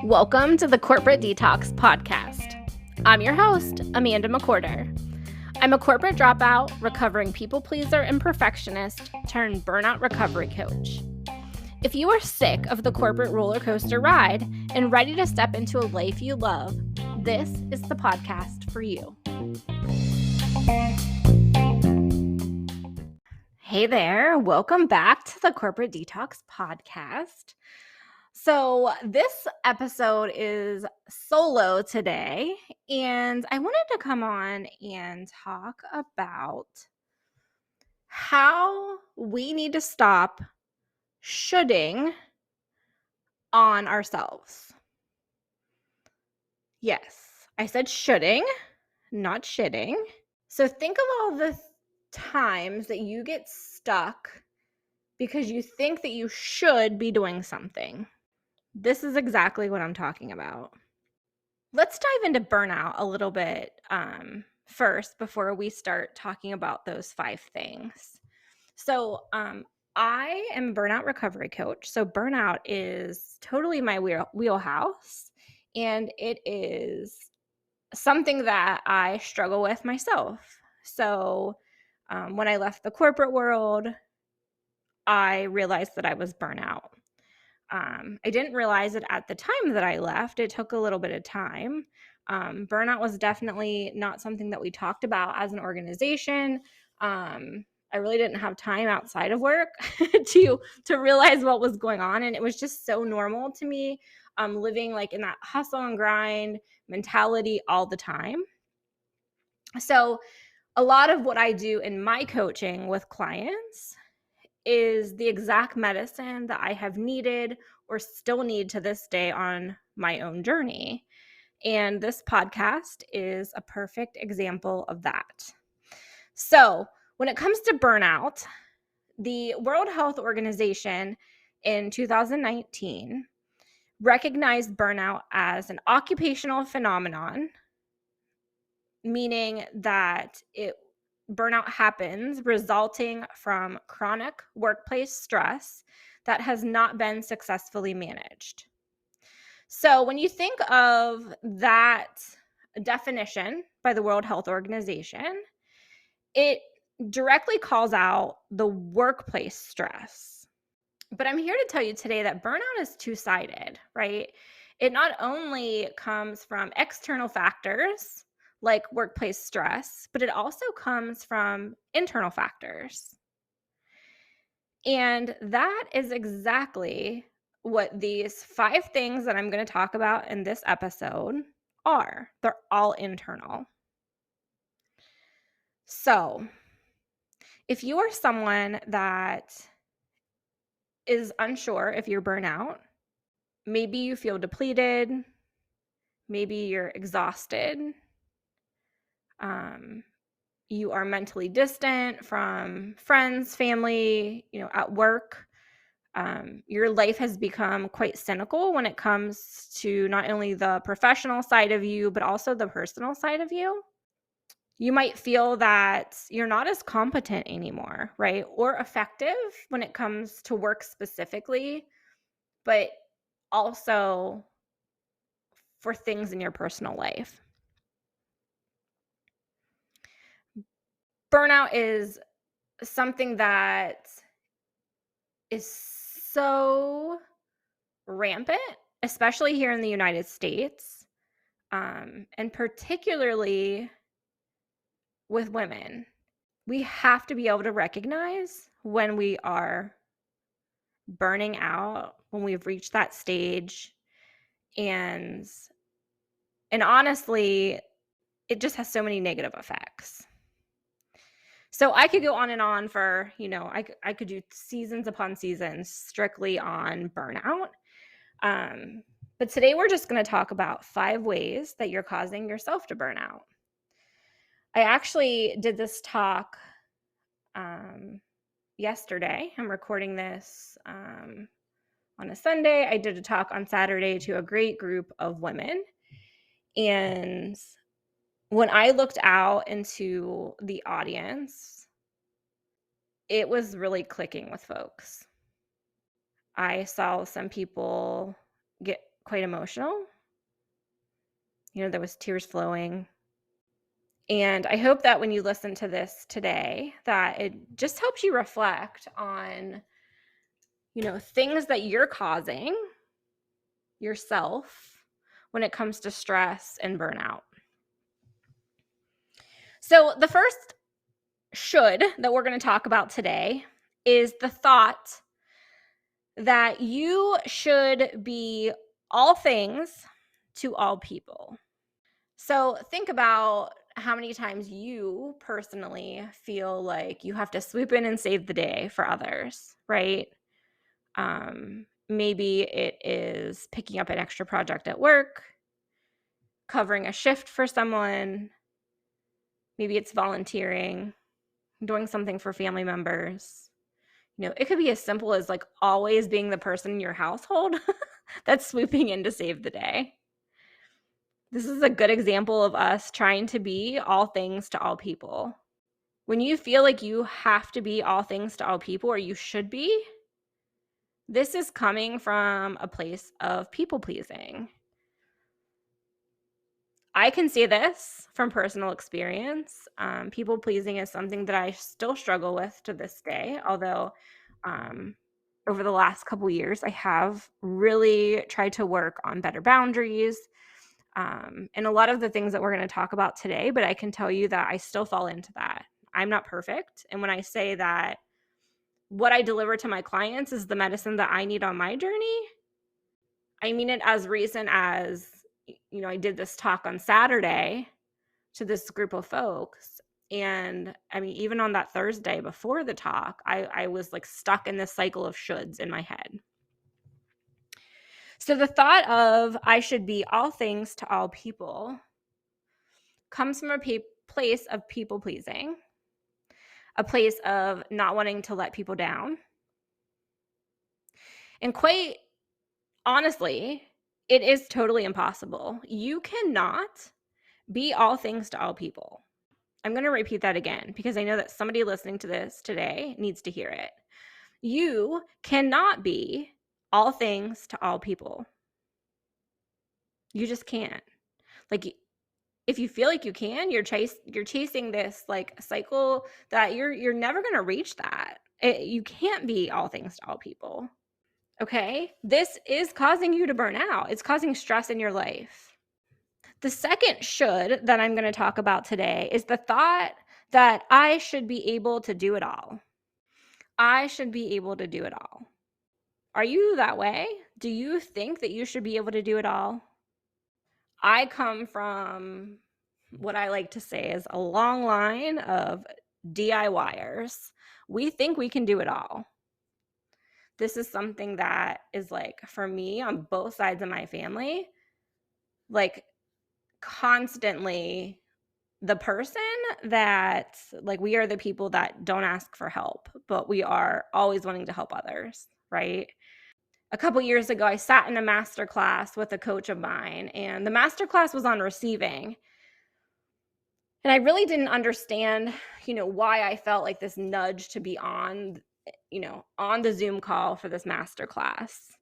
Welcome to the Corporate Detox Podcast. I'm your host, Amanda McWhorter. I'm a corporate dropout, recovering people pleaser and perfectionist turned burnout recovery coach. If you are sick of the corporate roller coaster ride and ready to step into a life you love, this is the podcast for you. Hey there, welcome back to the Corporate Detox Podcast. So this episode is solo today, and I wanted to come on and talk about how we need to stop shoulding on ourselves. Yes, I said shoulding, not shitting. So think of all the times that you get stuck because you think that you should be doing something. This is exactly what I'm talking about. Let's dive into burnout a little bit first before we start talking about those 5 things. So I am a burnout recovery coach. So burnout is totally my wheelhouse, and it is something that I struggle with myself. So when I left the corporate world, I realized that I was burnout. I didn't realize it at the time that I left. It took a little bit of time. Burnout was definitely not something that we talked about as an organization. I really didn't have time outside of work to realize what was going on, and it was just so normal to me, living like in that hustle and grind mentality all the time. So a lot of what I do in my coaching with clients is the exact medicine that I have needed or still need to this day on my own journey. And this podcast is a perfect example of that. So, when it comes to burnout, the World Health Organization in 2019 recognized burnout as an occupational phenomenon, meaning that burnout happens resulting from chronic workplace stress that has not been successfully managed. So when you think of that definition by the World Health Organization, it directly calls out the workplace stress. But I'm here to tell you today that burnout is two-sided, right? It not only comes from external factors like workplace stress, but it also comes from internal factors. And that is exactly what these 5 things that I'm going to talk about in this episode are. They're all internal. So, if you are someone that is unsure if you're burnout, maybe you feel depleted, maybe you're exhausted, you are mentally distant from friends, family, at work. Your life has become quite cynical when it comes to not only the professional side of you, but also the personal side of you. You might feel that you're not as competent anymore, right? Or effective when it comes to work specifically, but also for things in your personal life. Burnout is something that is so rampant, especially here in the United States, and particularly with women. We have to be able to recognize when we are burning out, when we've reached that stage, and honestly, it just has so many negative effects. So I could go on and on for, I could do seasons upon seasons strictly on burnout. But today we're just going to talk about 5 ways that you're causing yourself to burn out. I actually did this talk yesterday. I'm recording this on a Sunday. I did a talk on Saturday to a great group of women. And when I looked out into the audience, it was really clicking with folks. I saw some people get quite emotional. There was tears flowing. And I hope that when you listen to this today, that it just helps you reflect on, things that you're causing yourself when it comes to stress and burnout. So the first should that we're going to talk about today is the thought that you should be all things to all people. So think about how many times you personally feel like you have to swoop in and save the day for others, right? Maybe it is picking up an extra project at work, covering a shift for someone. Maybe it's volunteering, doing something for family members. It could be as simple as like always being the person in your household that's swooping in to save the day. This is a good example of us trying to be all things to all people. When you feel like you have to be all things to all people, or you should be, this is coming from a place of people pleasing. I can say this from personal experience. People pleasing is something that I still struggle with to this day, although over the last couple years, I have really tried to work on better boundaries and a lot of the things that we're going to talk about today, but I can tell you that I still fall into that. I'm not perfect. And when I say that what I deliver to my clients is the medicine that I need on my journey, I mean it as recent as, I did this talk on Saturday to this group of folks. And I mean, even on that Thursday before the talk, I was like stuck in this cycle of shoulds in my head. So the thought of I should be all things to all people comes from a place of people pleasing, a place of not wanting to let people down. And quite honestly, it is totally impossible. You cannot be all things to all people. I'm going to repeat that again because I know that somebody listening to this today needs to hear it. You cannot be all things to all people. You just can't. Like, if you feel like you can, you're chasing this like cycle that you're never going to reach that. You can't be all things to all people. Okay? This is causing you to burn out. It's causing stress in your life. The second should that I'm going to talk about today is the thought that I should be able to do it all. I should be able to do it all. Are you that way? Do you think that you should be able to do it all? I come from what I like to say is a long line of DIYers. We think we can do it all. This is something that is like, for me, on both sides of my family, like constantly the person that, like, we are the people that don't ask for help, but we are always wanting to help others, right? A couple years ago, I sat in a master class with a coach of mine, and the master class was on receiving. And I really didn't understand, why I felt like this nudge to be on, on the Zoom call for this master class.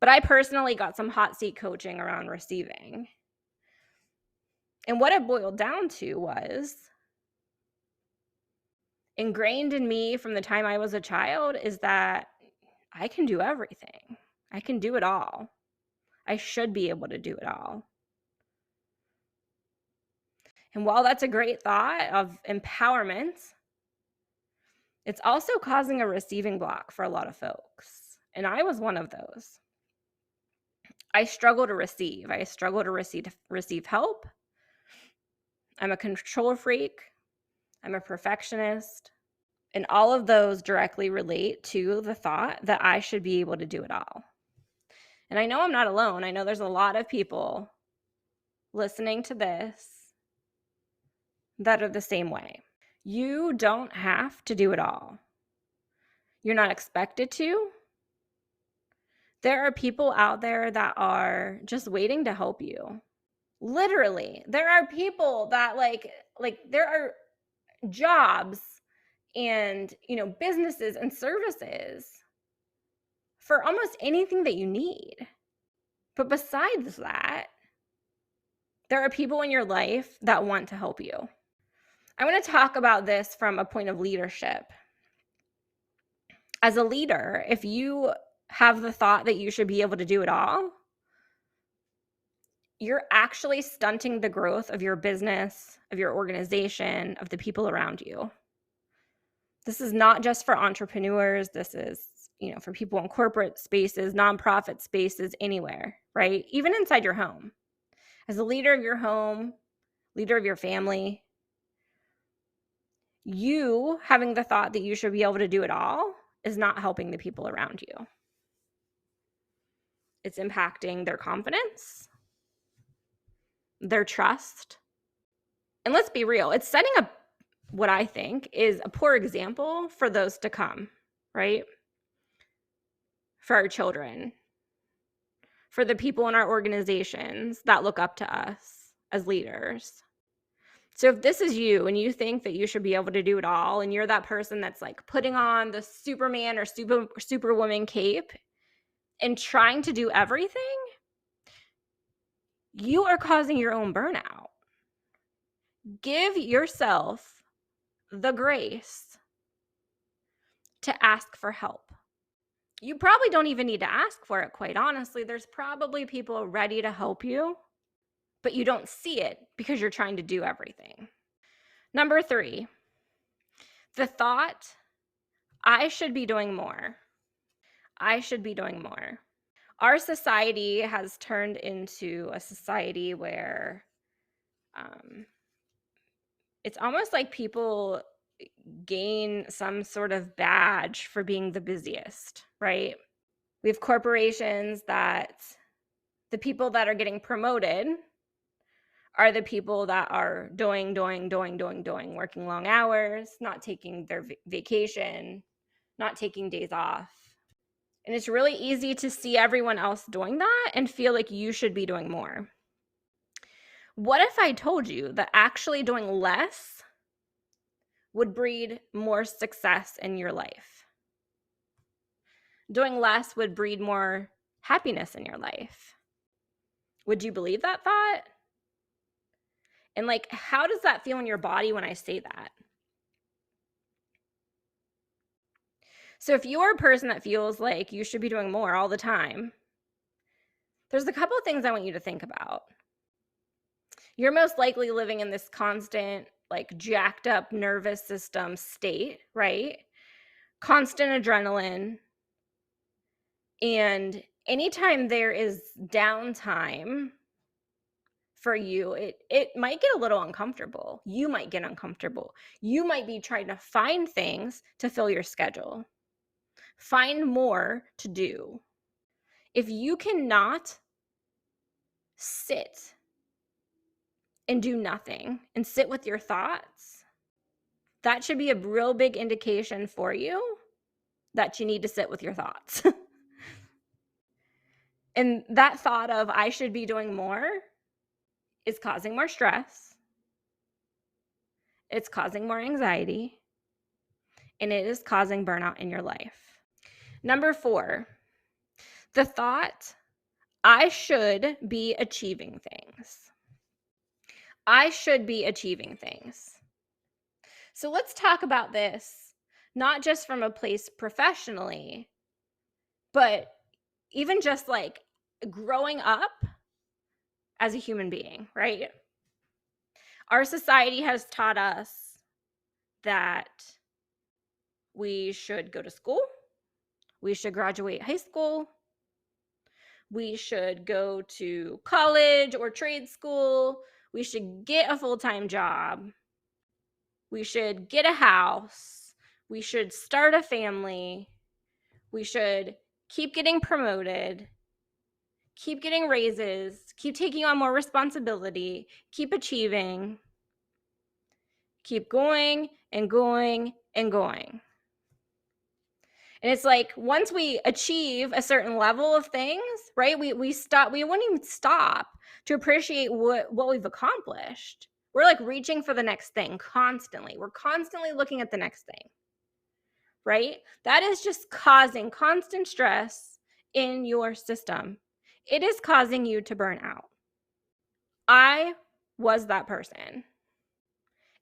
But I personally got some hot seat coaching around receiving. And what it boiled down to was ingrained in me from the time I was a child is that I can do everything. I can do it all. I should be able to do it all. And while that's a great thought of empowerment, it's also causing a receiving block for a lot of folks. And I was one of those. I struggle to receive. I struggle to receive help. I'm a control freak. I'm a perfectionist. And all of those directly relate to the thought that I should be able to do it all. And I know I'm not alone. I know there's a lot of people listening to this that are the same way. You don't have to do it all. You're not expected to. There are people out there that are just waiting to help you. Literally, there are people that like there are jobs and, businesses and services for almost anything that you need. But besides that, there are people in your life that want to help you. I want to talk about this from a point of leadership. As a leader, if you have the thought that you should be able to do it all, you're actually stunting the growth of your business, of your organization, of the people around you. This is not just for entrepreneurs. This is, for people in corporate spaces, nonprofit spaces, anywhere, right? Even inside your home. As a leader of your home, leader of your family, you having the thought that you should be able to do it all is not helping the people around you. It's impacting their confidence, their trust. And let's be real, it's setting up what I think is a poor example for those to come, right? For our children, for the people in our organizations that look up to us as leaders. So if this is you and you think that you should be able to do it all, and you're that person that's like putting on the Superman or Superwoman cape and trying to do everything, you are causing your own burnout. Give yourself the grace to ask for help. You probably don't even need to ask for it, quite honestly. There's probably people ready to help you, but you don't see it because you're trying to do everything. Number 3, the thought, I should be doing more. I should be doing more. Our society has turned into a society where it's almost like people gain some sort of badge for being the busiest, right? We have corporations that the people that are getting promoted are the people that are doing, working long hours, not taking their vacation, not taking days off. And it's really easy to see everyone else doing that and feel like you should be doing more. What if I told you that actually doing less would breed more success in your life? Doing less would breed more happiness in your life. Would you believe that thought? And how does that feel in your body when I say that? So if you're a person that feels like you should be doing more all the time, there's a couple of things I want you to think about. You're most likely living in this constant, jacked up nervous system state, right? Constant adrenaline. And anytime there is downtime for you, it might get a little uncomfortable. You might get uncomfortable. You might be trying to find things to fill your schedule. Find more to do. If you cannot sit and do nothing and sit with your thoughts, that should be a real big indication for you that you need to sit with your thoughts. And that thought of I should be doing more is causing more stress. It's causing more anxiety. And it is causing burnout in your life. Number 4, the thought, I should be achieving things. I should be achieving things. So let's talk about this, not just from a place professionally, but even just growing up as a human being, right? Our society has taught us that we should go to school, we should graduate high school, we should go to college or trade school, we should get a full-time job, we should get a house, we should start a family, we should keep getting promoted, keep getting raises, keep taking on more responsibility, keep achieving, keep going and going and going. And it's once we achieve a certain level of things, right, we wouldn't even stop to appreciate what we've accomplished. We're reaching for the next thing constantly. We're constantly looking at the next thing. right? That is just causing constant stress in your system. It is causing you to burn out. I was that person.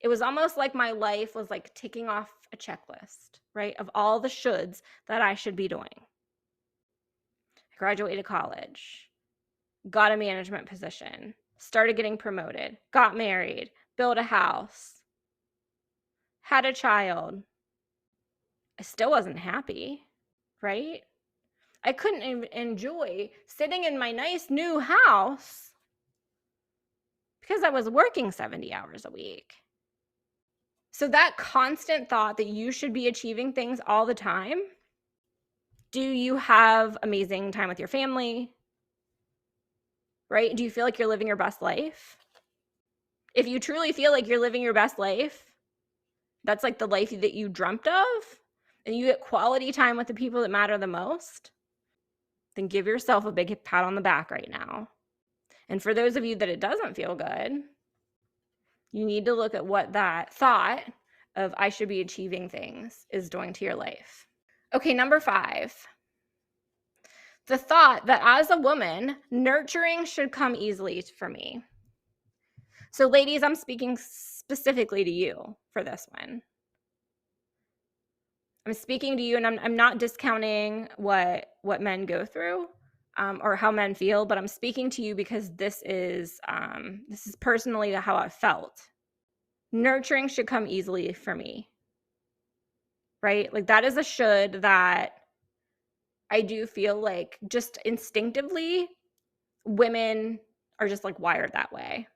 It was almost like my life was like ticking off a checklist, right? Of all the shoulds that I should be doing. I graduated college, got a management position, started getting promoted, got married, built a house, had a child. I still wasn't happy, right? I couldn't even enjoy sitting in my nice new house because I was working 70 hours a week. So that constant thought that you should be achieving things all the time. Do you have amazing time with your family? Right? Do you feel like you're living your best life? If you truly feel like you're living your best life, that's like the life that you dreamt of, and you get quality time with the people that matter the most, then give yourself a big pat on the back right now. And for those of you that it doesn't feel good, you need to look at what that thought of I should be achieving things is doing to your life. Okay, number 5. The thought that as a woman, nurturing should come easily for me. So ladies, I'm speaking specifically to you for this one. I'm speaking to you, and I'm not discounting what men go through or how men feel, but I'm speaking to you because this is personally how I felt. Nurturing should come easily for me, right? Like that is a should that I do feel like just instinctively women are just like wired that way.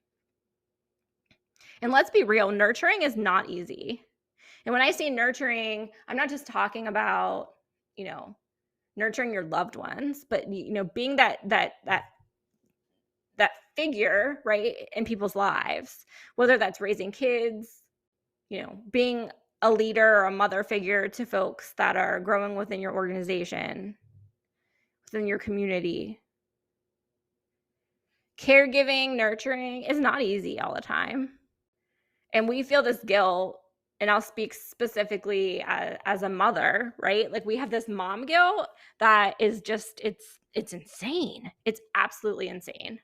And let's be real, nurturing is not easy. And when I say nurturing, I'm not just talking about, nurturing your loved ones, but being that figure, right, in people's lives, whether that's raising kids, being a leader or a mother figure to folks that are growing within your organization, within your community. Caregiving, nurturing is not easy all the time. And we feel this guilt, and I'll speak specifically as a mother, right? Like we have this mom guilt that is just, it's insane. It's absolutely insane.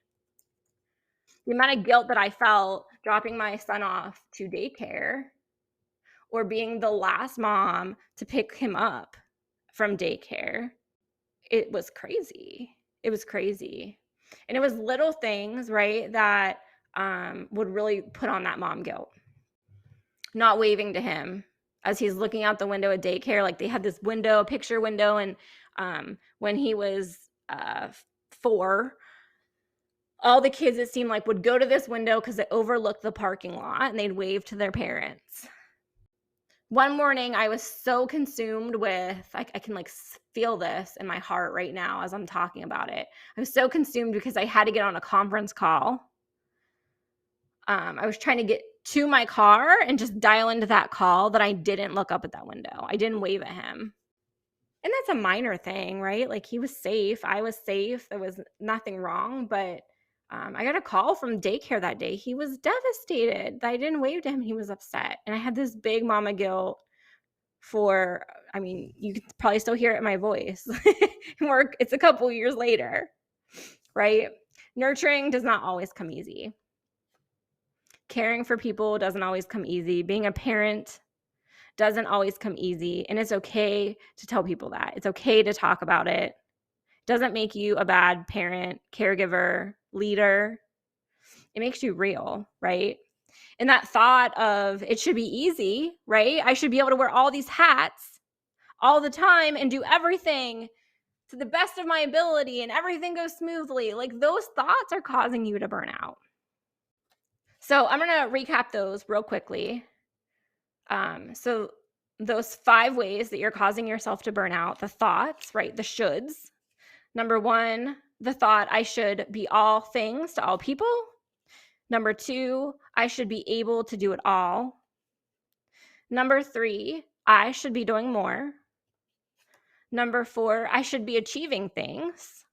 The amount of guilt that I felt dropping my son off to daycare or being the last mom to pick him up from daycare, it was crazy. It was crazy. And it was little things, right, that would really put on that mom guilt. Not waving to him as he's looking out the window at daycare. Like they had this window, a picture window, and when he was 4, all the kids, it seemed like, would go to this window because it overlooked the parking lot, and they'd wave to their parents. One morning, I was so consumed with, I can like feel this in my heart right now as I'm talking about it. I was so consumed because I had to get on a conference call. I was trying to get to my car and just dial into that call that I didn't look up at that window. I didn't wave at him. And that's a minor thing, right? Like he was safe. I was safe. There was nothing wrong. But I got a call from daycare that day. He was devastated that I didn't wave to him. He was upset. And I had this big mama guilt you can probably still hear it in my voice. It's a couple years later, right? Nurturing does not always come easy. Caring for people doesn't always come easy. Being a parent doesn't always come easy. And it's okay to tell people that. It's okay to talk about it. It doesn't make you a bad parent, caregiver, leader. It makes you real, right? And that thought of it should be easy, right? I should be able to wear all these hats all the time and do everything to the best of my ability and everything goes smoothly. Like those thoughts are causing you to burn out. So I'm going to recap those real quickly. So those 5 ways that you're causing yourself to burn out, the thoughts, right? The shoulds. Number 1, the thought, I should be all things to all people. Number 2, I should be able to do it all. Number 3, I should be doing more. Number 4, I should be achieving things.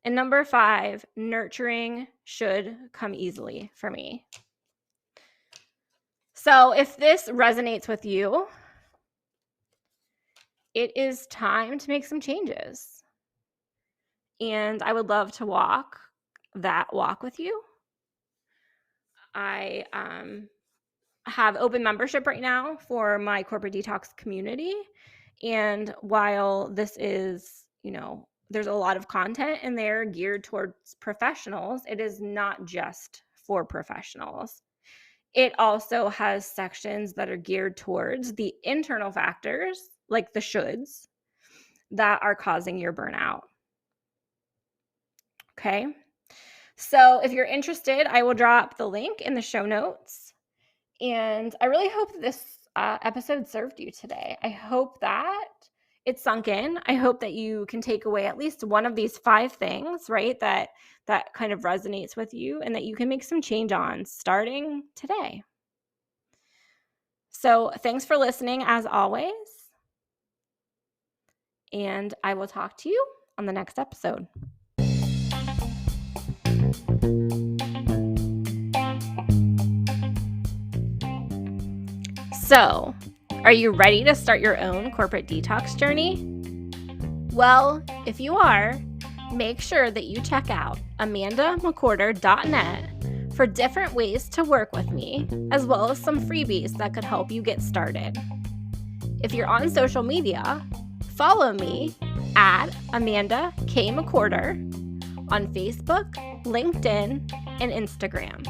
And number 5, nurturing should come easily for me. So if this resonates with you, it is time to make some changes. And I would love to walk that walk with you. I have open membership right now for my corporate detox community. And while this is, there's a lot of content in there geared towards professionals, it is not just for professionals. It also has sections that are geared towards the internal factors, like the shoulds, that are causing your burnout. Okay. So if you're interested, I will drop the link in the show notes. And I really hope that this episode served you today. I hope that it sunk in. I hope that you can take away at least one of these 5 things, right, that kind of resonates with you and that you can make some change on starting today. So thanks for listening as always. And I will talk to you on the next episode. So, are you ready to start your own corporate detox journey? Well, if you are, make sure that you check out amandamccorder.net for different ways to work with me, as well as some freebies that could help you get started. If you're on social media, follow me at Amanda K. McCorder on Facebook, LinkedIn, and Instagram.